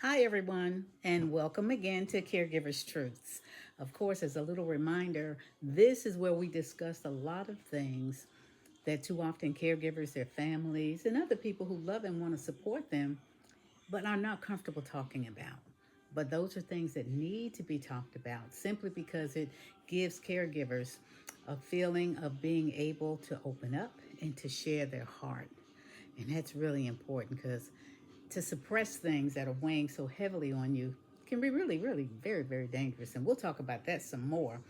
Hi, everyone, and welcome again to Caregivers Truths. Of course, as a little reminder, this is where we discuss a lot of things that too often caregivers, their families, and other people who love and want to support them, but are not comfortable talking about. But those are things that need to be talked about simply because it gives caregivers a feeling of being able to open up and to share their heart. And that's really important because to suppress things that are weighing so heavily on you can be really, really very, very dangerous. And we'll talk about that some more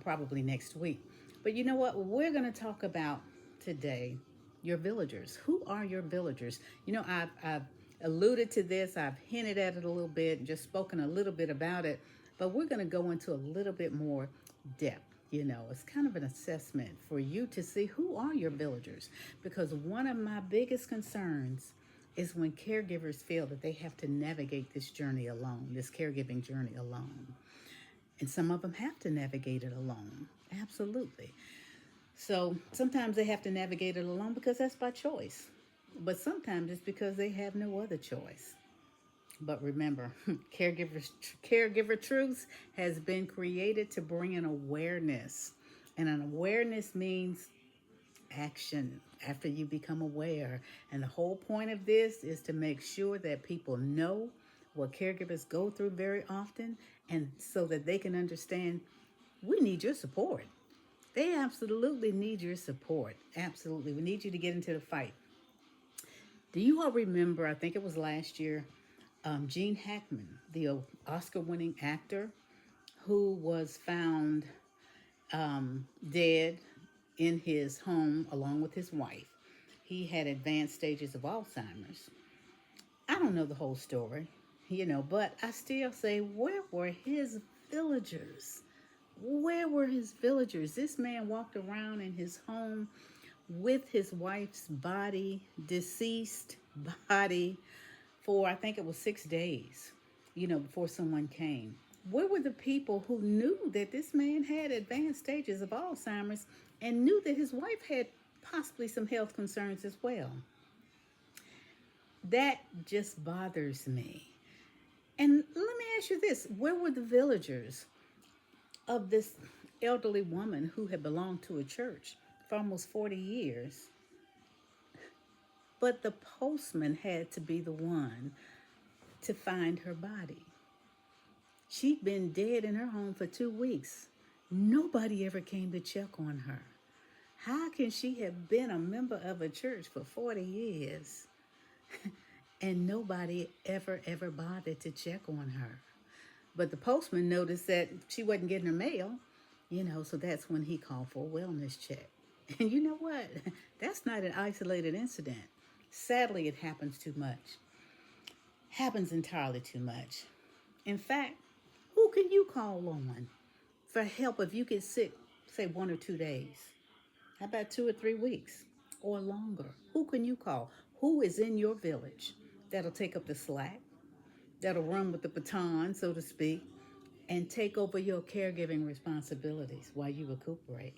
probably next week. But you know what? We're going to talk about today your villagers. Who are your villagers? I've alluded to this, I've hinted at it a little bit, just spoken a little bit about it, but we're going to go into a little bit more depth. It's kind of an assessment for you to see who are your villagers. Because one of my biggest concerns is when caregivers feel that they have to navigate this journey alone, this caregiving journey alone. And some of them have to navigate it alone. Absolutely. So sometimes they have to navigate it alone because that's by choice. But sometimes it's because they have no other choice. But remember, caregiver truths has been created to bring an awareness. And an awareness means action after you become aware. And the whole point of this is to make sure that people know what caregivers go through very often, and so that they can understand we need your support. They absolutely need your support. Absolutely. We need you to get into the fight. Do you all remember, I think it was last year, Gene Hackman, the Oscar winning actor who was found dead in his home along with his wife. He had advanced stages of Alzheimer's. I don't know the whole story, but I still say, where were his villagers? Where were his villagers? This man walked around in his home with his wife's body, deceased body, for I think it was 6 days, before someone came. Where were the people who knew that this man had advanced stages of Alzheimer's and knew that his wife had possibly some health concerns as well? That just bothers me. And let me ask you this, where were the villagers of this elderly woman who had belonged to a church for almost 40 years? But the postman had to be the one to find her body. She'd been dead in her home for 2 weeks. Nobody ever came to check on her. How can she have been a member of a church for 40 years and nobody ever bothered to check on her? But the postman noticed that she wasn't getting her mail, so that's when he called for a wellness check. And you know what? That's not an isolated incident. Sadly, it happens too much. Happens entirely too much. In fact, who can you call on for help if you get sick, say 1 or 2 days? How about 2 or 3 weeks or longer? Who can you call? Who is in your village that'll take up the slack, that'll run with the baton, so to speak, and take over your caregiving responsibilities while you recuperate?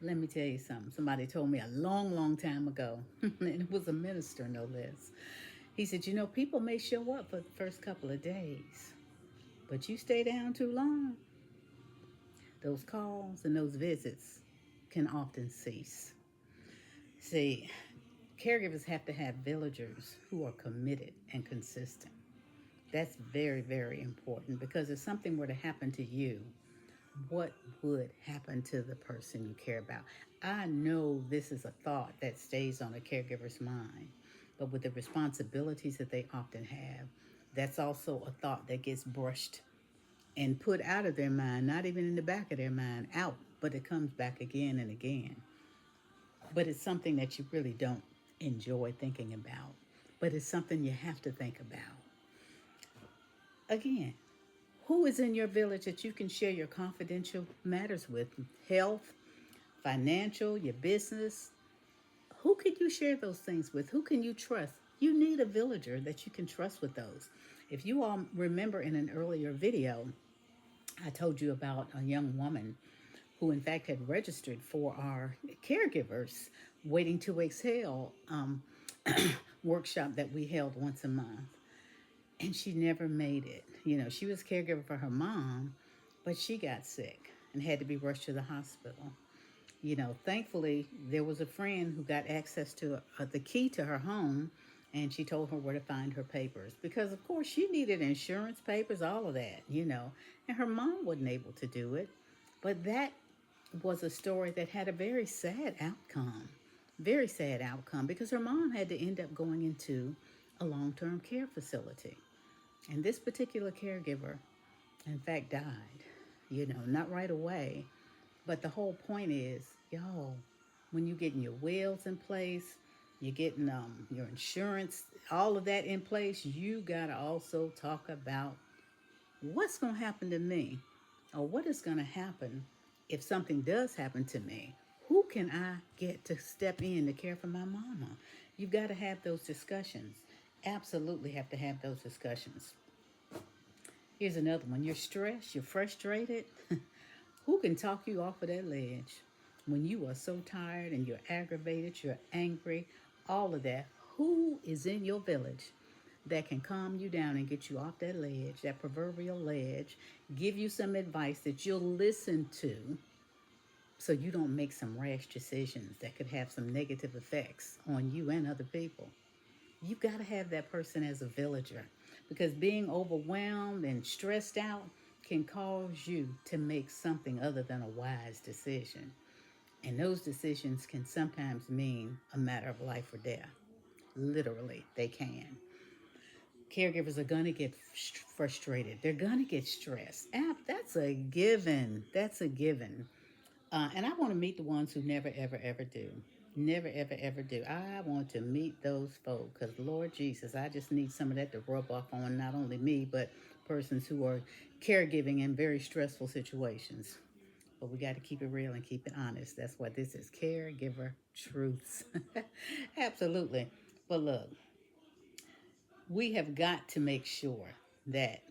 Let me tell you something. Somebody told me a long, long time ago, and it was a minister, no less. He said, people may show up for the first couple of days, but you stay down too long, those calls and those visits can often cease. See, caregivers have to have villagers who are committed and consistent. That's very, very important, because if something were to happen to you, what would happen to the person you care about? I know this is a thought that stays on a caregiver's mind, but with the responsibilities that they often have, that's also a thought that gets brushed and put out of their mind, not even in the back of their mind, out, but it comes back again and again. But it's something that you really don't enjoy thinking about, but it's something you have to think about. Again, who is in your village that you can share your confidential matters with? Health, financial, your business. Who can you share those things with? Who can you trust? You need a villager that you can trust with those. If you all remember in an earlier video, I told you about a young woman who in fact had registered for our caregivers waiting to exhale workshop that we held once a month. and she never made it. You know, she was caregiver for her mom, but she got sick and had to be rushed to the hospital. You know, thankfully, there was a friend who got access to the key to her home, and she told her where to find her papers because, of course, she needed insurance papers, all of that, you know, and her mom wasn't able to do it. But that was a story that had a very sad outcome. Very sad outcome because her mom had to end up going into a long term care facility. And this particular caregiver, in fact, died, you know, not right away. But the whole point is, y'all, when you getting your wills in place, you're getting your insurance, all of that in place, you got to also talk about what's going to happen to me or what is going to happen if something does happen to me. Who can I get to step in to care for my mama? You've got to have those discussions. Absolutely have to have those discussions. Here's another one. You're stressed, you're frustrated. Who can talk you off of that ledge? When you are so tired and you're aggravated, you're angry, all of that, who is in your village that can calm you down and get you off that ledge, that proverbial ledge, give you some advice that you'll listen to so you don't make some rash decisions that could have some negative effects on you and other people? You've got to have that person as a villager because being overwhelmed and stressed out can cause you to make something other than a wise decision. And those decisions can sometimes mean a matter of life or death. Literally, they can. Caregivers are going to get frustrated. They're going to get stressed. That's a given. That's a given. And I want to meet the ones who never, ever, ever do. Never, ever, ever do. I want to meet those folk because, Lord Jesus, I just need some of that to rub off on not only me, but persons who are caregiving in very stressful situations. But we got to keep it real and keep it honest. That's why this is Caregiver Truths. Absolutely. But look, we have got to make sure that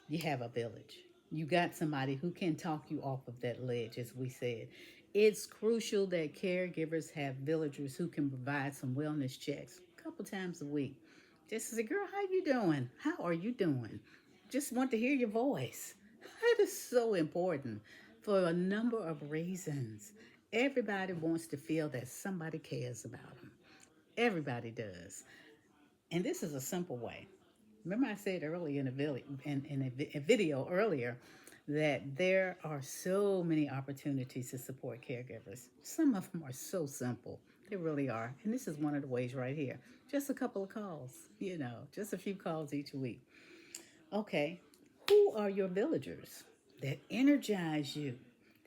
you have a village. You got somebody who can talk you off of that ledge, as we said. It's crucial that caregivers have villagers who can provide some wellness checks a couple times a week. Just to say, girl, how you doing? How are you doing? Just want to hear your voice. That is so important for a number of reasons. Everybody wants to feel that somebody cares about them. Everybody does. And this is a simple way. Remember, I said earlier in a video earlier that there are so many opportunities to support caregivers. Some of them are so simple. They really are. And this is one of the ways right here. Just a couple of calls, you know, just a few calls each week. Okay, who are your villagers that energize you,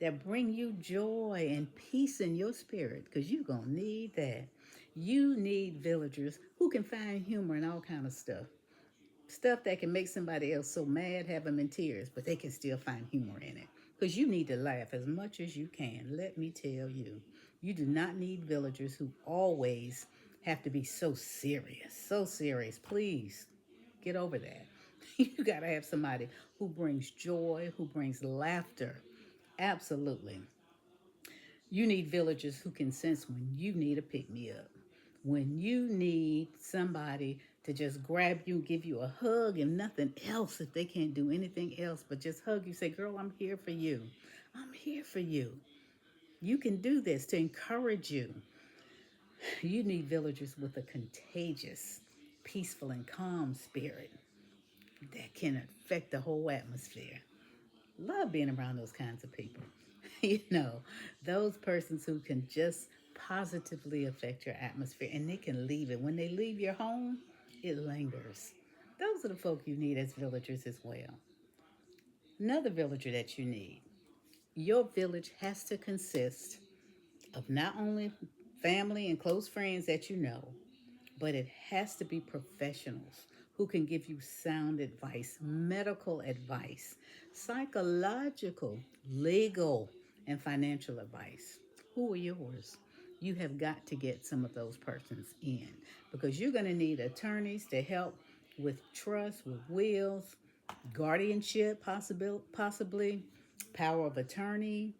that bring you joy and peace in your spirit? Because you're going to need that. You need villagers who can find humor in all kind of stuff. Stuff that can make somebody else so mad, have them in tears, but they can still find humor in it. Because you need to laugh as much as you can. Let me tell you, you do not need villagers who always have to be so serious. So serious. Please get over that. You got to have somebody who brings joy, who brings laughter. Absolutely. You need villagers who can sense when you need a pick me up, when you need somebody to just grab you, give you a hug, and nothing else, if they can't do anything else but just hug you, say, girl, I'm here for you. I'm here for you. You can do this, to encourage you. You need villagers with a contagious, peaceful, and calm spirit that can affect the whole atmosphere. Love being around those kinds of people. You know, those persons who can just positively affect your atmosphere and they can leave it. When they leave your home, it lingers. Those are the folk you need as villagers as well. Another villager that you need. Your village has to consist of not only family and close friends that you know, but it has to be professionals who can give you sound advice, medical advice, psychological, legal, and financial advice. Who are yours? You have got to get some of those persons in because you're going to need attorneys to help with trust, with wills, guardianship, possibly power of attorney,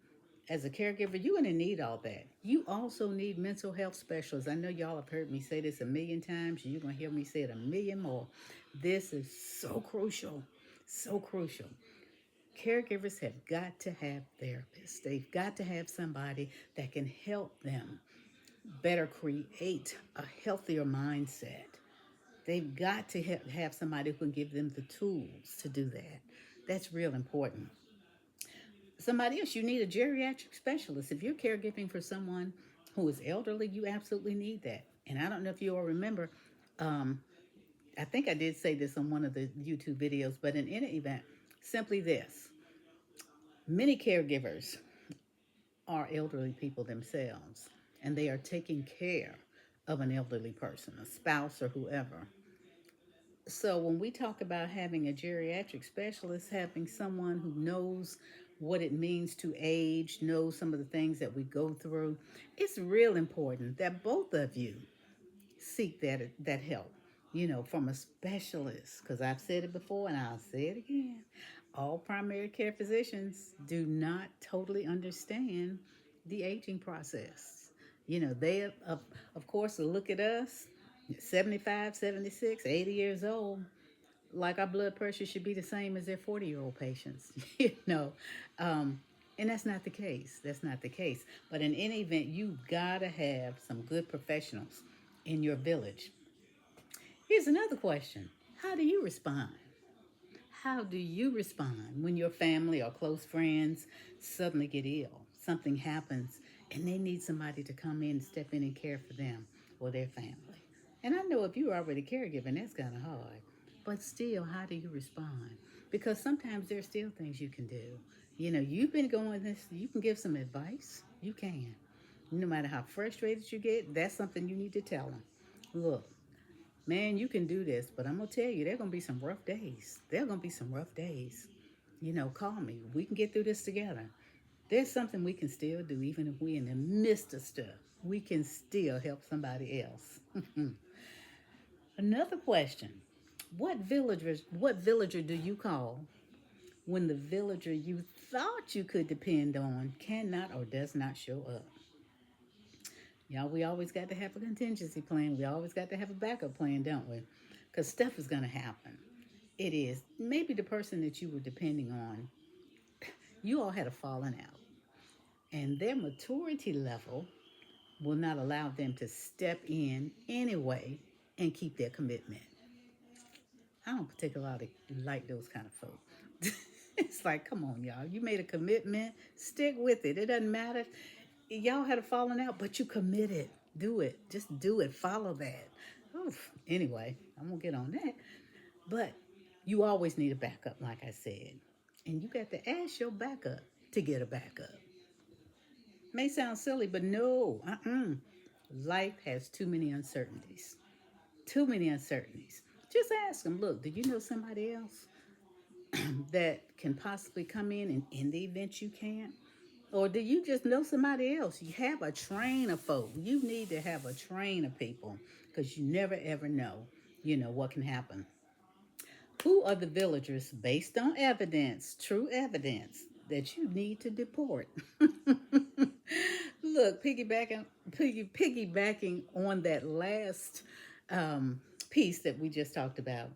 As a caregiver, you're going to need all that. You also need mental health specialists. I know y'all have heard me say this a million times. You're going to hear me say it a million more. This is so crucial. So crucial. Caregivers have got to have therapists. They've got to have somebody that can help them better create a healthier mindset. They've got to have somebody who can give them the tools to do that. That's real important. Somebody else, you need a geriatric specialist. If you're caregiving for someone who is elderly, you absolutely need that. And I don't know if you all remember, um, I think I did say this on one of the YouTube videos, but in any event, simply this: many caregivers are elderly people themselves, and they are taking care of an elderly person, a spouse or whoever. So when we talk about having a geriatric specialist, having someone who knows what it means to age, knows some of the things that we go through, it's real important that both of you seek that help, from a specialist. Because I've said it before and I'll say it again. All primary care physicians do not totally understand the aging process. They, of course, look at us, 75, 76, 80 years old, like our blood pressure should be the same as their 40-year-old patients, you know. Um, and that's not the case. That's not the case. But in any event, you gotta have some good professionals in your village. Here's another question: how do you respond? How do you respond when your family or close friends suddenly get ill? Something happens and they need somebody to come in and step in and care for them or their family. And I know if you're already caregiving, that's kind of hard. But still, how do you respond? Because sometimes there's still things you can do. You've been going this, you can give some advice. You can. No matter how frustrated you get, that's something you need to tell them. Look, man, you can do this, but I'm going to tell you, there are going to be some rough days. There are going to be some rough days. Call me. We can get through this together. There's something we can still do, even if we're in the midst of stuff. We can still help somebody else. Another question: what villager do you call when the villager you thought you could depend on cannot or does not show up? Y'all, we always got to have a contingency plan. We always got to have a backup plan, don't we? Because stuff is going to happen. It is. Maybe the person that you were depending on, you all had a falling out, and their maturity level will not allow them to step in anyway and keep their commitment. I don't particularly like those kind of folks. It's like, come on, y'all. You made a commitment, stick with it. It doesn't matter. Y'all had a falling out, but you committed. Do it. Just do it. Follow that. Oof. Anyway, I won't get on that. But you always need a backup, like I said. And you got to ask your backup to get a backup. May sound silly, but no. Life has too many uncertainties. Too many uncertainties. Just ask them, look, do you know somebody else that can possibly come in the event you can't? Or do you just know somebody else? You have a train of folk. You need to have a train of people because you never ever know, what can happen. Who are the villagers based on evidence, true evidence, that you need to deport? Look, piggybacking on that last piece that we just talked about.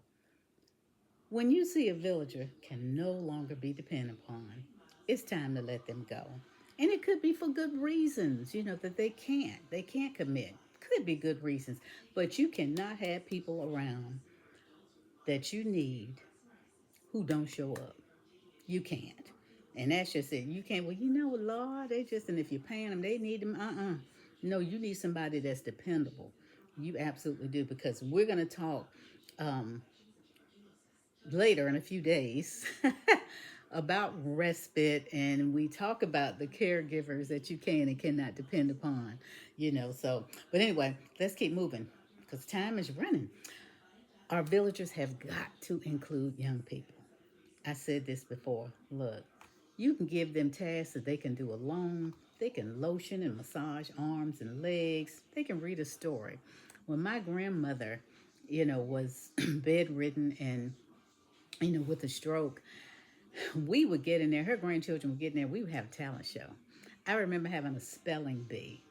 When you see a villager can no longer be depended upon, it's time to let them go. And it could be for good reasons, that they can't commit. Could be good reasons, but you cannot have people around that you need who don't show up. You can't. And that's just it. You can't, well, Lord, and if you're paying them, they need them. No, you need somebody that's dependable. You absolutely do, because we're going to talk um, later in a few days about respite, and we talk about the caregivers that you can and cannot depend upon, So, but anyway, let's keep moving because time is running. Our villagers have got to include young people. I said this before. Look, you can give them tasks that they can do alone. They can lotion and massage arms and legs. They can read a story. When my grandmother, was bedridden and, with a stroke, we would get in there. Her grandchildren would get in there. We would have a talent show. I remember having a spelling bee,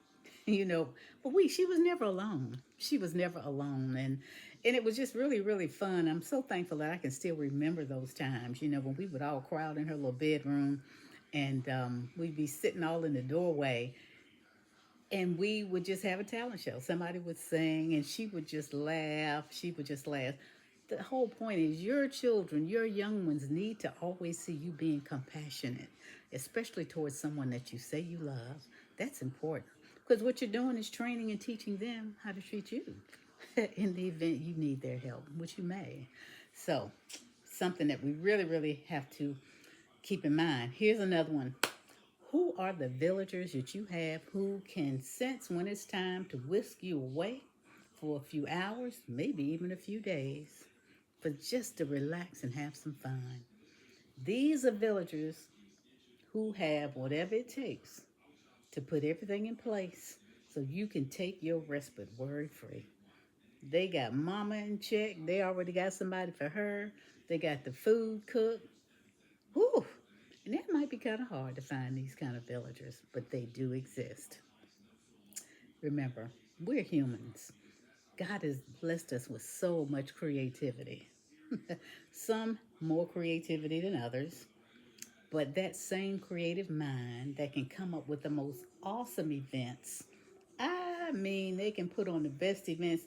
you know, but she was never alone. She was never alone. And it was just really, really fun. I'm so thankful that I can still remember those times, when we would all crowd in her little bedroom and we'd be sitting all in the doorway and we would just have a talent show. Somebody would sing and she would just laugh. She would just laugh. The whole point is your children, your young ones need to always see you being compassionate, especially towards someone that you say you love. That's important because what you're doing is training and teaching them how to treat you in the event you need their help, which you may. So, something that we really, really have to keep in mind. Here's another one. Who are the villagers that you have who can sense when it's time to whisk you away for a few hours, maybe even a few days, but just to relax and have some fun? These are villagers who have whatever it takes to put everything in place so you can take your respite worry free. They got mama in check. They already got somebody for her. They got the food cooked. Whew. And that might be kind of hard to find these kind of villagers, but they do exist. Remember, we're humans. God has blessed us with so much creativity. Some more creativity than others, but that same creative mind that can come up with the most awesome events. I mean, they can put on the best events.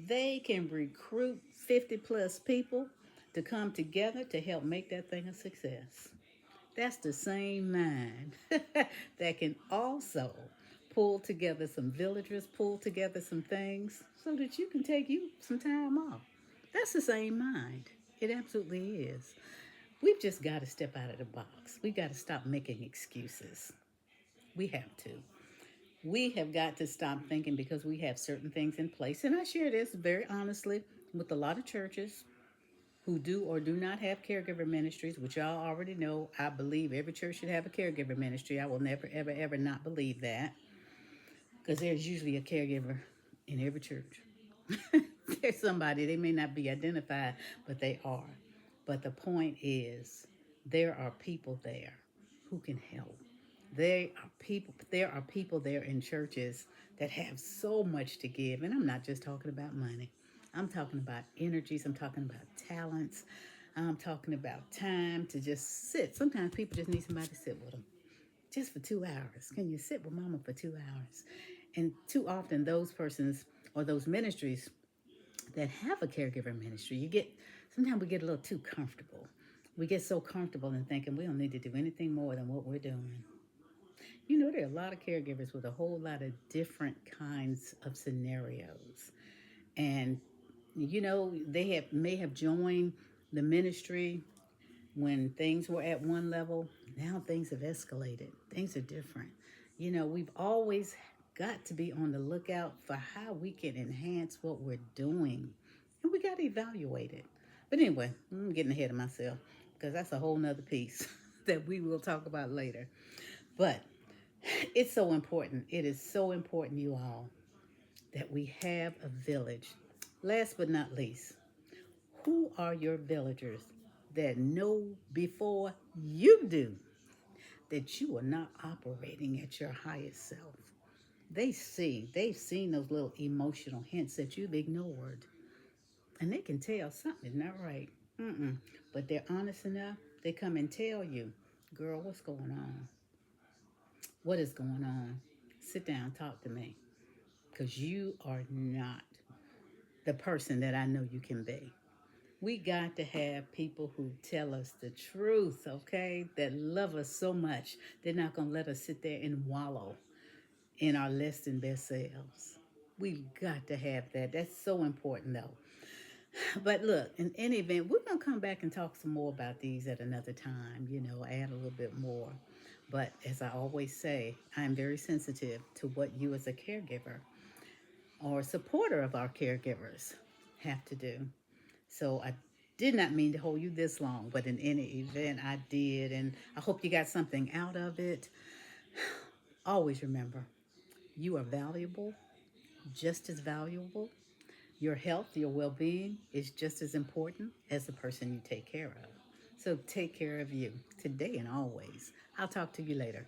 They can recruit 50 plus people to come together to help make that thing a success. That's the same mind that can also pull together some villagers, pull together some things so that you can take you some time off. That's the same mind. It absolutely is. We've just got to step out of the box. We've got to stop making excuses. We have to. We have got to stop thinking because we have certain things in place. And I share this very honestly with a lot of churches who do or do not have caregiver ministries, which y'all already know. I believe every church should have a caregiver ministry. I will never, ever, ever not believe that because there's usually a caregiver in every church. There's somebody, they may not be identified, but they are. But the point is, there are people there who can help. There are people there in churches that have so much to give. And I'm not just talking about money. I'm talking about energies, I'm talking about talents, I'm talking about time to just sit. Sometimes people just need somebody to sit with them just for 2 hours. Can you sit with mama for 2 hours? And too often, those persons or those ministries that have a caregiver ministry, sometimes we get a little too comfortable. We get so comfortable in thinking we don't need to do anything more than what we're doing. There are a lot of caregivers with a whole lot of different kinds of scenarios. And, they may have joined the ministry when things were at one level. Now things have escalated. Things are different. We've always got to be on the lookout for how we can enhance what we're doing. And we got to evaluate it. But anyway, I'm getting ahead of myself because that's a whole nother piece that we will talk about later. But it's so important. It is so important, you all, that we have a village. Last but not least, who are your villagers that know before you do that you are not operating at your highest self? They've seen those little emotional hints that you've ignored, and they can tell something is not right. Mm-mm. But they're honest enough, they come and tell you, girl, what's going on? What is going on? Sit down, talk to me, because you are not the person that I know you can be. We got to have people who tell us the truth, okay? That love us so much, they're not going to let us sit there and wallow in our less than best selves. We've got to have that. That's so important, though. But look, in any event, we're going to come back and talk some more about these at another time, add a little bit more. But as I always say, I'm very sensitive to what you as a caregiver or supporter of our caregivers have to do. So I did not mean to hold you this long, but in any event, I did. And I hope you got something out of it. Always remember, you are valuable, just as valuable. Your health, your well being is just as important as the person you take care of. So take care of you today and always. I'll talk to you later.